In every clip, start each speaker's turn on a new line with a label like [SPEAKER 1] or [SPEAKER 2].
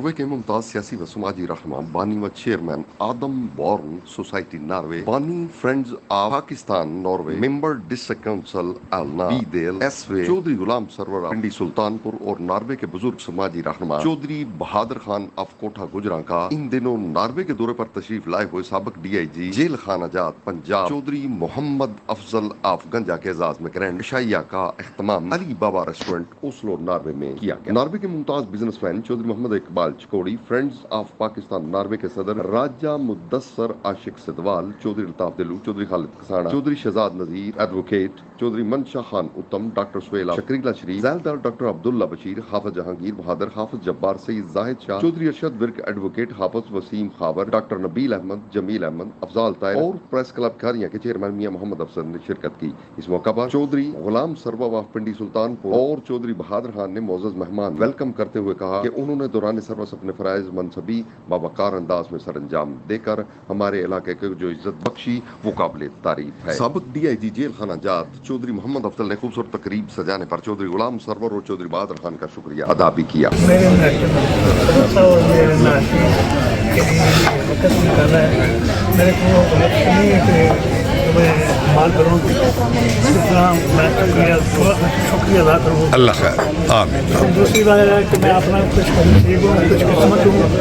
[SPEAKER 1] Norway کے ممتاز سیاسی و سماجی رہنما بانی و چیئرمین آدم بورن سوسائٹی ناروے، بانی friends of Pakistan Norway, member district council النا بیدیل ایس وے، چودھری غلام سرور پنڈی سلطان پور اور ناروے کے بزرگ سماجی رہنما چودھری بہادر خان آف کوٹھا گجراں کا ان دنوں ناروے کے دورے پر تشریف لائے ہوئے سابق ڈی آئی جی جیل خانہ جات پنجاب چودھری محمد افضل آف گنجا کے اعزاز میں گرینڈ عشائیہ کا اہتمام علی بابا ریسٹورنٹ اوسلو ناروے میں کیا گیا۔ ناروے کے ممتاز businessman Chaudhry Muhammad Iqbal Chakori, friends of Pakistan Norway کے صدر راجہ مدثر عاشق سدوال، چودھری الطاف دلو، چودھری خالد کسانہ، چودھری شہزاد نذیر ایڈوکیٹ، چودھری منشا خان اتم، ڈاکٹر سہیلا شکریلا شریف، ذیلدار doctor Abdullah Bashir, Hafiz Jahangir Bahadur, Hafiz Jabbar, Syed Zahid Shah, Chaudhry Arshad Virk advocate, Hafiz Waseem Khawar, doctor Nabeel Ahmed, Jamil Ahmed, Afzaal Tahir اور پریس کلب کھاریاں کے چیئرمین میاں محمد افسر نے شرکت کی۔ اس موقع پر چودھری غلام سرور آف پنڈی سلطان پور اور چودھری بہادر خان نے معزز مہمان ویلکم کرتے ہوئے کہا کہ انہوں نے دوران سروس اپنے فرائض منصبی باوقار انداز میں سر انجام دے کر ہمارے علاقے کو جو عزت بخشی وہ قابل تعریف ہے۔ سابق ڈی آئی جی جیل خانہ جات چودھری محمد افضل نے خوبصورت تقریب سجانے پر چودھری غلام سرور اور چودھری بہادر خان کا شکریہ ادا بھی کیا۔
[SPEAKER 2] اللہ خیر آمین۔
[SPEAKER 3] دوسری بات ہے کہ میں اپنا کچھ نصیب ہوں، کچھ قسمت ہوں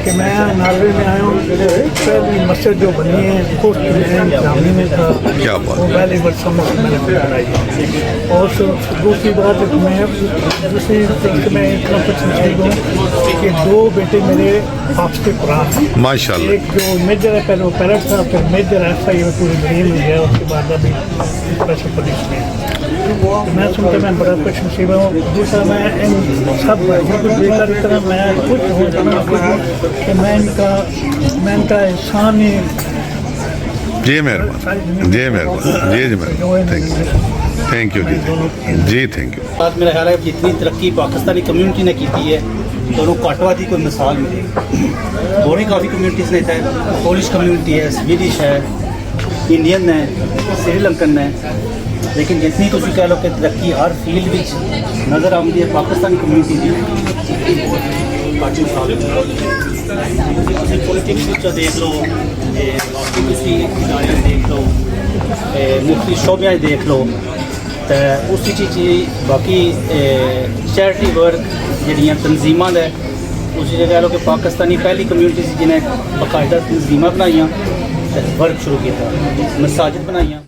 [SPEAKER 3] کہ میں ناروے میں آیا ہوں۔ پہلی مسجد جو بنی ہے جامعہ میں تھا،
[SPEAKER 2] کیا بات
[SPEAKER 3] وہ پہلی برسہ میں نے بنائی۔ اور دوسری بات ہے کہ میں اتنا کچھ نصیب ہوں کہ دو بیٹے میرے آپ کے قرآن ہیں۔
[SPEAKER 2] ماشاء اللہ۔
[SPEAKER 3] ایک جو میجر ہے، پہلے وہ پیرٹ تھا، پھر میجر ایس آئی میں پوری مرین میں گیا، اس کے بعد ابھی اسپیشل پولیس میں۔ میں سنتا میں بڑا خوش نصیب ہوں۔ دوسرا میں ان سب دیکھ کر اتنا میں خوش ہوں، اتنا خوش ہوں کہ میں ان کا احسان ہی
[SPEAKER 2] جی مہربان، جی مہربان، جی جی مہربان، تھینک یو جی تھینک یو۔
[SPEAKER 4] بات میرا خیال ہے جتنی ترقی پاکستانی کمیونٹی نے کی ہے دونوں کاٹواتی کوئی مثال ملے گی۔ اور بھی کافی کمیونٹیز نے ہے، پولش کمیونٹی ہے، سویڈش ہے، انڈین ہے، سری لنکن ہے، لیکن جتنی تو کہہ لو کہ ترقی ہر فیلڈ میں نظر آتی ہے پاکستانی کمیونٹی کی کافی مثال پولیٹکس دیکھ لو، باقی کسی ادارے دیکھ لو، مختلف شعبے دیکھ لو، تو اسی چیز باقی چیریٹی ورک جہاں تنظیمات ہے اسی جگہ کہہ لو کہ پاکستانی پہلی کمیونٹی جنہیں باقاعدہ تنظیمیں بنائیاں ورک شروع کیا، مساجد بنائیاں۔